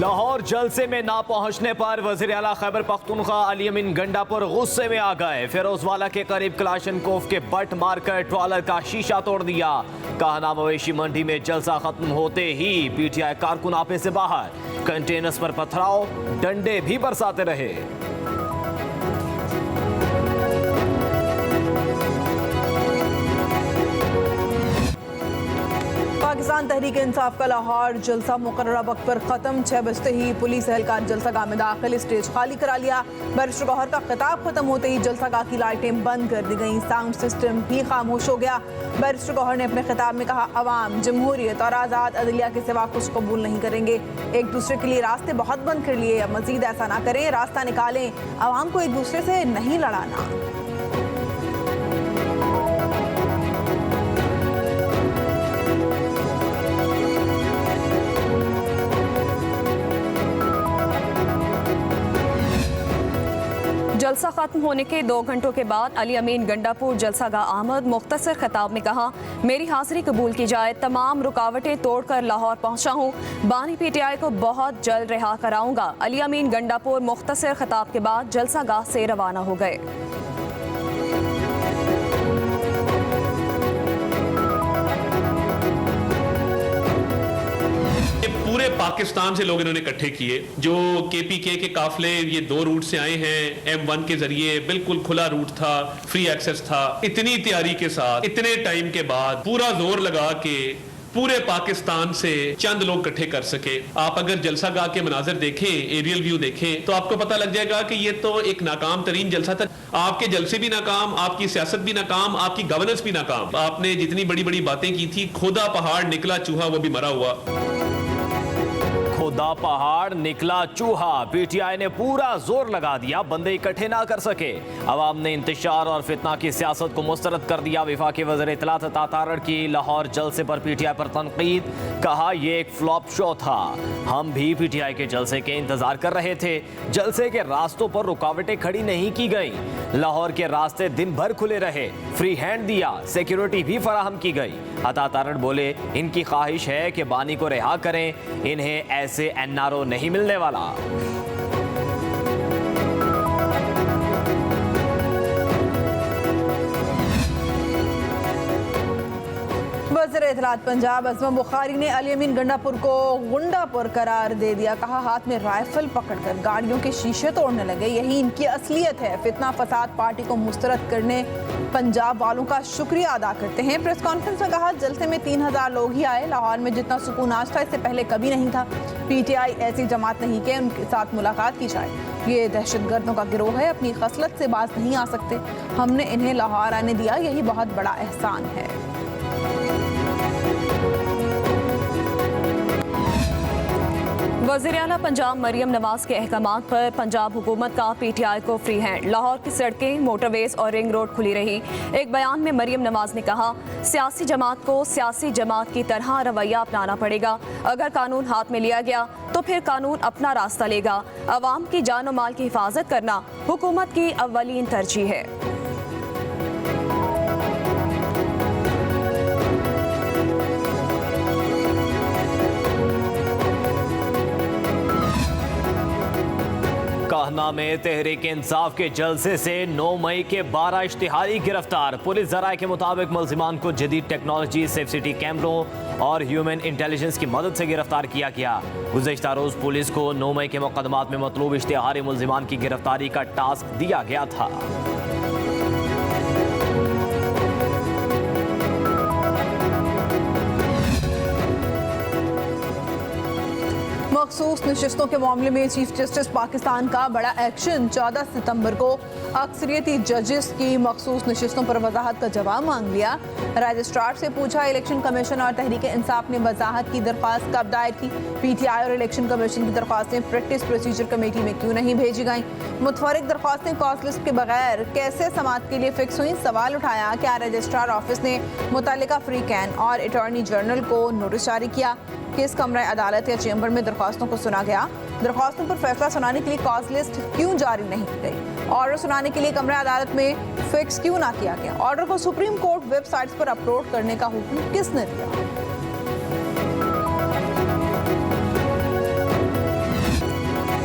लाहौर जलसे में ना पहुंचने पर वज़ीर आला खैबर पख्तूनख्वा अली अमीन गंडापुर गुस्से में आ गए। फिरोजवाला के करीब क्लाशनकोफ के बट मारकर ट्रॉलर का शीशा तोड़ दिया। कहना मवेशी मंडी में जलसा खत्म होते ही पीटीआई कारकुन आपे से बाहर, कंटेनर्स पर पथराव, डंडे भी बरसाते रहे। पाकिस्तान तहरीक इंसाफ का लाहौर जलसा मुकर्ररा वक्त पर खत्म। 6 बजते ही पुलिस एहलकार जलसागाह में दाखिल, स्टेज खाली करा लिया। बैरिस्टर गौहर का खिताब खत्म होते ही जलसागाह की लाइटें बंद कर दी गईं, साउंड सिस्टम भी खामोश हो गया। बैरिस्टर गौहर ने अपने खिताब में कहा, अवाम जमहूरियत और आज़ाद अदलिया के सिवा कुछ कबूल नहीं करेंगे। एक दूसरे के लिए रास्ते बहुत बंद कर लिए, अब मजीद ऐसा ना करें, रास्ता निकालें, अवाम को एक दूसरे से नहीं लड़ाना। जलसा खत्म होने के 2 घंटों के बाद अली अमीन गंडापुर जलसागाह आमद। मुख्तसर खिताब में कहा, मेरी हाजिरी कबूल की जाए, तमाम रुकावटें तोड़कर लाहौर पहुंचा हूं, बानी पीटीआई को बहुत जल्द रिहा कराऊंगा। अली अमीन गंडापुर मुख्तसर खिताब के बाद जलसागाह से रवाना हो गए। पूरे पाकिस्तान से लोग इन्होंने इकट्ठे किए, जो केपीके के काफले ये 2 रूट से आए हैं। M1 के जरिए बिल्कुल खुला रूट था, फ्री एक्सेस था। इतनी तैयारी के साथ इतने टाइम के बाद पूरा जोर लगा के पूरे पाकिस्तान से चंद लोग इकट्ठे कर सके। आप अगर जलसागाह के मनाजर देखें, एरियल व्यू देखें, तो आपको पता लग जाएगा कि ये तो एक नाकाम तरीन जलसा था। आपके जलसे भी नाकाम, आपकी सियासत भी नाकाम, आपकी गवर्नेंस भी नाकाम। आपने जितनी बड़ी बड़ी बातें की थी, खुदा पहाड़ निकला चूहा वो भी मरा हुआ। खुदा पहाड़ निकला चूहा, पीटीआई ने पूरा जोर लगा दिया, बंदे इकट्ठे ना कर सके। अवाम ने इंतशार और फितना की सियासत को मुस्तरद कर दिया। वफाकी वज़ीर इत्तलात अता तारड़ की लाहौर जलसे पर पीटीआई पर तनकीद, कहा यह एक फ्लॉप शो था, हम भी पीटीआई के जलसे के इंतजार कर रहे थे। जलसे के रास्तों पर रुकावटें खड़ी नहीं की गई, लाहौर के रास्ते दिन भर खुले रहे, फ्री हैंड दिया, सिक्योरिटी भी फराहम की गई। अता तारड़ बोले, इनकी ख्वाहिश है कि बानी को रिहा करें, इन्हें ऐसे एनआरओ नहीं मिलने वाला। वज़ीर इत्तलात पंजाब अज़मा बुखारी ने अली अमीन गंडापुर को गुंडापुर करार दे दिया। कहा, हाथ में राइफल पकड़कर गाड़ियों के शीशे तोड़ने लगे, यही इनकी असलियत है। फितना फसाद पार्टी को मुस्तरद करने पंजाब वालों का शुक्रिया अदा करते हैं। प्रेस कॉन्फ्रेंस में कहा, जलसे में 3000 लोग ही आए, लाहौर में जितना सुकून आज था इससे पहले कभी नहीं था। पीटीआई ऐसी जमात नहीं कि उनके साथ मुलाकात की जाए, ये दहशतगर्दों का गिरोह है, अपनी खसलत से बाज नहीं आ सकते। हमने इन्हें लाहौर आने दिया, यही बहुत बड़ा एहसान है। वज़ीर आला पंजाब मरियम नवाज के अहकामात पर पंजाब हुकूमत का पीटीआई को फ्री हैंड। लाहौर की सड़कें, मोटरवेज और रिंग रोड खुली रही। एक बयान में मरियम नवाज ने कहा, सियासी जमात को सियासी जमात की तरह रवैया अपनाना पड़ेगा। अगर कानून हाथ में लिया गया तो फिर कानून अपना रास्ता लेगा। अवाम की जान और माल की हिफाजत करना हुकूमत की अव्वलीन तरजीह है। कहना में तहरीक इंसाफ के जलसे से 9 मई के 12 इश्तिहारी गिरफ्तार। पुलिस ज़राए के मुताबिक मुल्जिमान को जदीद टेक्नोलॉजी, सेफ सिटी कैमरों और ह्यूमन इंटेलिजेंस की मदद से गिरफ्तार किया गया। गुज़श्ता रोज़ पुलिस को 9 मई के मुकदमात में मतलूब इश्तिहारी मुल्जिमान की गिरफ्तारी का टास्क दिया गया था। मखसूस नशिस्तों के मामले में चीफ जस्टिस पाकिस्तान का बड़ा एक्शन। 14 सितंबर को अक्सरियती जजेस की मखसूस नशिस्तों पर वजाहत का जवाब मांग लिया। रजिस्ट्रार से पूछा, इलेक्शन कमीशन और तहरीक इंसाफ ने वजाहत की दरख्वास्त कब दायर की? पीटीआई और इलेक्शन कमीशन की दरख्वास्तें प्रैक्टिस प्रोसीजर कमेटी में क्यों नहीं भेजी गईं? मुतफरिक दरख्वास्तें कॉज लिस्ट के बगैर कैसे समाअत के लिए फिक्स हुई? सवाल उठाया, क्या रजिस्ट्रार ऑफिस ने मुतल्लिका फ्री कैन और अटॉर्नी जनरल को नोटिस जारी किया? किस कमरा अदालत या चेंबर में दरख्वास्तों को सुना गया? दरख्वास्तों पर फैसला सुनाने के लिए कॉज लिस्ट क्यों जारी नहीं की गई? ऑर्डर सुनाने के लिए कमरा अदालत में फिक्स क्यों ना किया गया? ऑर्डर को सुप्रीम कोर्ट वेबसाइट्स पर अपलोड करने का हुक्म किसने दिया?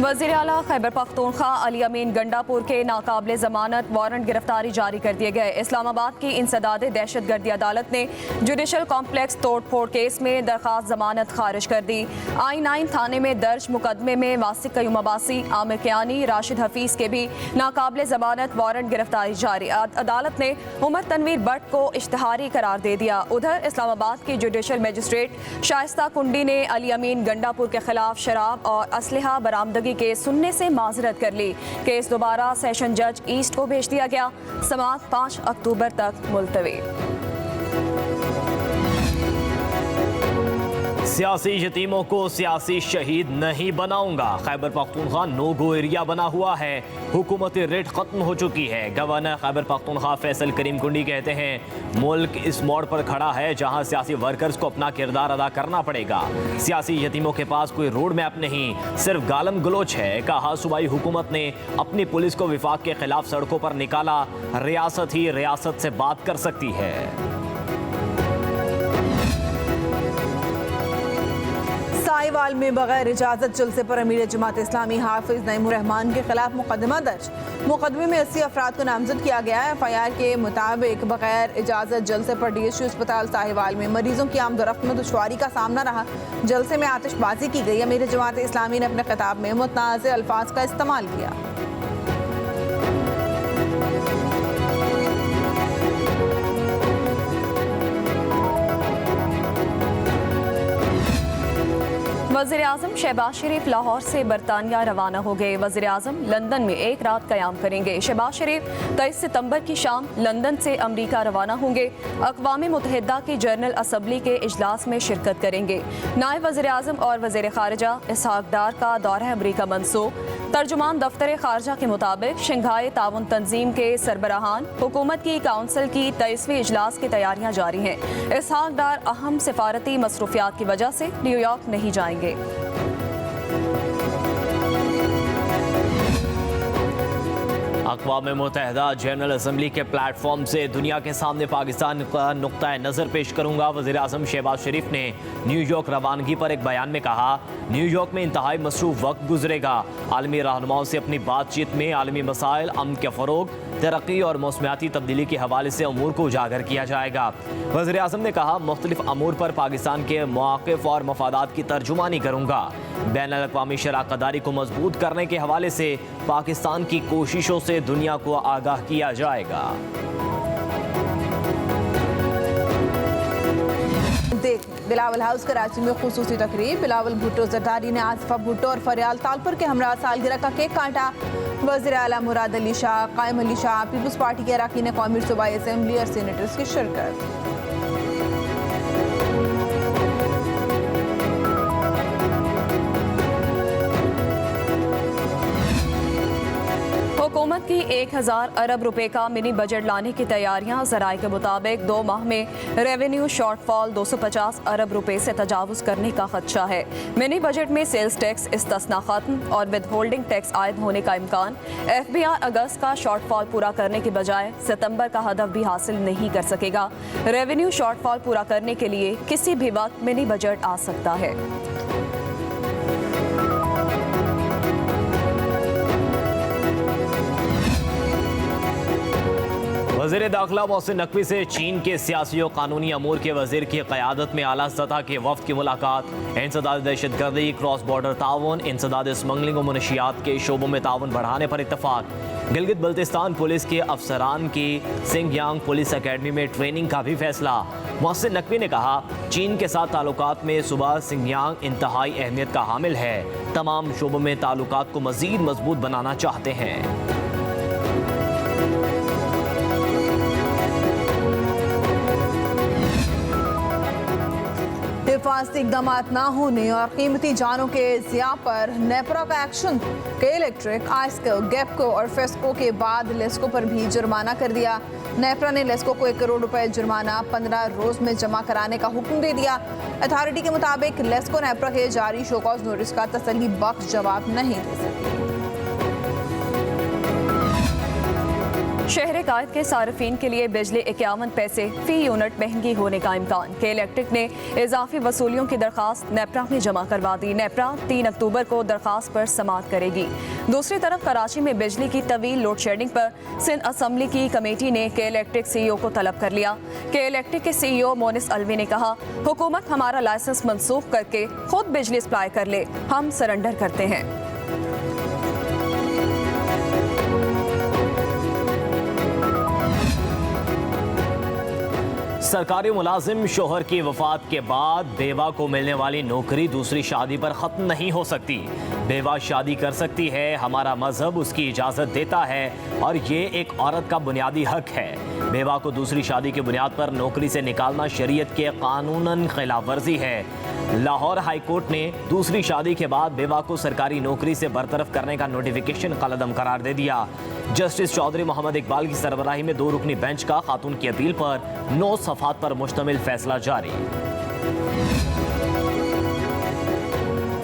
वज़ीर आला खैबर पख्तूनख्वा अली अमीन गंडापुर के नाकाबिले ज़मानत वारंट गिरफ्तारी जारी कर दिए गए। इस्लामाबाद की इंसदाद दहशतगर्दी अदालत ने जुडिशल कॉम्प्लेक्स तोड़फोड़ केस में दरख्वास्त जमानत खारिज कर दी। I9 थाने में दर्ज मुकदमे में वासिक कयूम अब्बासी, आमिर कियानी, राशिद हफीज के भी नाकाबिले ज़मानत वारंट गिरफ्तारी जारी। अदालत ने उमर तनवीर भट्ट को इश्तिहारी करार दे दिया। उधर इस्लामाबाद की जुडिशल मजिस्ट्रेट शाइस्ता कुंडी ने अली अमीन गंडापुर के खिलाफ शराब और असलहा बरामदगी के सुनने से माजरत कर ली। केस दोबारा सेशन जज ईस्ट को भेज दिया गया। समाअत 5 अक्टूबर तक मुलतवी। सियासी यतीमों को सियासी शहीद नहीं बनाऊंगा। Khyber Pakhtunkhwa no go area बना हुआ है। हुकूमती रेट खत्म हो चुकी है। गवर्नर खैबर पख्तूनख्वा फैसल करीम कुंडी कहते हैं मुल्क इस मोड़ पर खड़ा है जहां सियासी वर्कर्स को अपना किरदार अदा करना पड़ेगा। सियासी यतीमों के पास कोई रोड मैप नहीं, सिर्फ गालम गलोच है। कहा सूबाई हुकूमत ने अपनी पुलिस को विफाक के खिलाफ सड़कों पर निकाला। रियासत ही रियासत से बात कर सकती है। साहिवाल में बगैर इजाजत जलसे पर अमीर जमात इस्लामी हाफिज नईमुर रहमान के खिलाफ मुकदमा दर्ज। मुकदमे में 80 अफराद को नामजद किया गया है। FIR के मुताबिक बगैर इजाजत जलसे पर DSU अस्पताल साहिवाल में मरीजों की आमदोरफ्त में दुश्वारी का सामना रहा। जलसे में आतिशबाजी की गई। अमीर जमात इस्लामी ने अपने खिताब में मुतनाज़ अल्फाज का इस्तेमाल किया। वज़ीर आज़म शहबाज शरीफ लाहौर से बरतानिया रवाना हो गए। वज़ीर आज़म लंदन में एक रात क़याम करेंगे। शहबाज शरीफ 23 सितंबर की शाम लंदन से अमरीका रवाना होंगे। अक़वाम मुत्तहिदा की जनरल असम्बली के इजलास में शिरकत करेंगे। नायब वज़ीर आज़म और वज़ीर ख़ारिजा इसहाक़ डार का दौरा अमरीका मंसूब। तर्जुमान दफ्तर ख़ारिजा के मुताबिक शंघाई ताउन तंजीम के सरबराहान हुकूमत की काउंसिल की 23वीं इजलास की तैयारियाँ जारी हैं। इसहाक़ डार अहम सिफारती मसरूफियात की वजह से न्यूयॉर्क नहीं जाएंगे। अक़वाम मुत्तहिदा जनरल असम्बली के प्लेटफॉर्म से दुनिया के सामने पाकिस्तान का नुक्ता नज़र पेश करूंगा। वज़ीर आज़म शहबाज शरीफ ने न्यूयॉर्क रवानगी पर एक बयान में कहा न्यूयॉर्क में इंतहाई मसरूफ़ वक्त गुजरेगा। आलमी रहनुमाओं से अपनी बातचीत में आलमी मसाइल, अमन के फ़रोग, तरक्की और मौसमियाती तब्दीली के हवाले से अमूर को उजागर किया जाएगा। वज़ीर आज़म ने कहा मुख्तलिफ अमूर पर पाकिस्तान के मौक़िफ़ और मफादात की तर्जुमानी करूँगा। बैनुल-अक़वामी शराकतदारी को मजबूत करने के हवाले से पाकिस्तान की कोशिशों से दुनिया को आगाह किया जाएगा। देख बिलावल हाउस कराची में खुसूसी तकरीब। बिलावल भुट्टो जरदारी ने आसिफा भुट्टो और फरियाल तालपुर के हमरा सालगिरह का केक काटा। वज़ीर आला मुराद अली शाह, कायम अली शाह, पीपल्स पार्टी के अरकान कौमी सूबाई असेंबली और सीनेटर्स की शिरकत। हुकूमत की 1000 अरब रुपए का मिनी बजट लाने की तैयारियां। ज़राए के मुताबिक 2 माह में रेवेन्यू शॉर्टफॉल 250 अरब रुपए से तजावुज़ करने का खदशा है। मिनी बजट में सेल्स टैक्स इस्तिस्ना खत्म और विद होल्डिंग टैक्स आयद होने का इम्कान। FBI अगस्त का शॉर्टफॉल पूरा करने के बजाय सितंबर का हदफ भी हासिल नहीं कर सकेगा। रेवेन्यू शॉर्टफॉल पूरा करने के लिए किसी भी वक्त मिनी बजट आ सकता है। वज़ीर दाखिला मोहसिन नकवी से चीन के सियासी और कानूनी अमूर के वज़ीर की क़यादत में आला सतह के वफ़द की मुलाकात। इंसदाद दहशतगर्दी, क्रॉस बॉर्डर ताउन, इंसदाद स्मगलिंग और मुनशियात के शोबों में ताउन बढ़ाने पर इत्तफाक। गिलगित बल्तिस्तान पुलिस के अफसरान की सिंगयांग पुलिस अकेडमी में ट्रेनिंग का भी फैसला। मोहसिन नकवी ने कहा चीन के साथ ताल्लुकात में सूबा सिंगयांग इंतहाई अहमियत का हामिल है। तमाम शोबों में ताल्लुकात को मज़ीद मजबूत बनाना चाहते हैं। हिफाजती इक़दाम न होने और कीमती जानों के ज़िया पर नेपरा का एक्शन। के इलेक्ट्रिक, आइस्को, गैपको और फेस्को के बाद लेस्को पर भी जुर्माना कर दिया। नेपरा ने लेस्को को 1 करोड़ रुपए जुर्माना 15 रोज में जमा कराने का हुक्म दे दिया। अथॉरिटी के मुताबिक लेस्को नेपरा के जारी शोकॉज नोटिस का तसल्ली बख्श जवाब नहीं दे सकी। शहर कायद के सार्फिन के लिए बिजली 51 पैसे फी यूनिट महंगी होने का इम्कान। के इलेक्ट्रिक ने इजाफी वसूलियों की दरखास्त नेपरा में जमा करवा दी। नेपरा 3 अक्टूबर को दरखास्त पर समाअत करेगी। दूसरी तरफ कराची में बिजली की तवील लोड शेडिंग पर सिंध असम्बली की कमेटी ने के इलेक्ट्रिक CEO को तलब कर लिया। के इलेक्ट्रिक के CEO मोनिस अलवी ने कहा, हुकूमत हमारा लाइसेंस मनसूख करके खुद बिजली सप्लाई कर ले, हम सरेंडर करते हैं। सरकारी मुलाजिम शोहर की वफात के बाद बेवा को मिलने वाली नौकरी दूसरी शादी पर ख़त्म नहीं हो सकती। बेवा शादी कर सकती है, हमारा मजहब उसकी इजाज़त देता है और ये एक औरत का बुनियादी हक है। बेवा को दूसरी शादी की बुनियाद पर नौकरी से निकालना शरीयत के कानूनन खिलाफ वर्जी है। लाहौर हाई कोर्ट ने दूसरी शादी के बाद बेवा को सरकारी नौकरी से बरतरफ करने का नोटिफिकेशन कलअदम करार दे दिया। जस्टिस चौधरी मोहम्मद इकबाल की सरबराही में 2 रुकनी बेंच का खातून की अपील पर 9 सफ़ात पर मुश्तमिल फैसला जारी।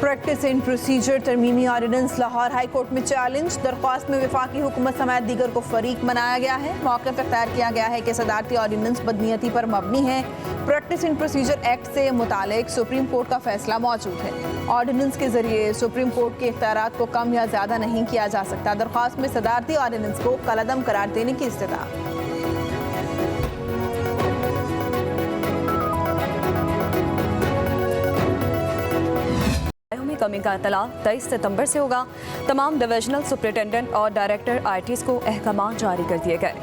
प्रैक्टिस एंड प्रोसीजर तरमीमी ऑर्डिनेंस लाहौर हाई कोर्ट में चैलेंज। दरख्वास्त में वफाकी हुकूमत समेत दीगर को फरीक बनाया गया है। मौक़िफ़ इख्तियार किया गया है कि सदारती ऑर्डिनेंस बदनीयती पर मबनी है। प्रैक्टिस एंड प्रोसीजर एक्ट से मुतालिक सुप्रीम कोर्ट का फैसला मौजूद है। ऑर्डिनेंस के जरिए सुप्रीम कोर्ट के इख्तियारात को कम या ज़्यादा नहीं किया जा सकता। दरख्वास्त में सदारती ऑर्डिनेंस को कलअदम करार देने की इस्तिदा। में कमी का इतला 23 सितंबर से होगा। तमाम डिविजनल सुपरिटेंडेंट और डायरेक्टर ITs को अहकाम जारी कर दिए गए।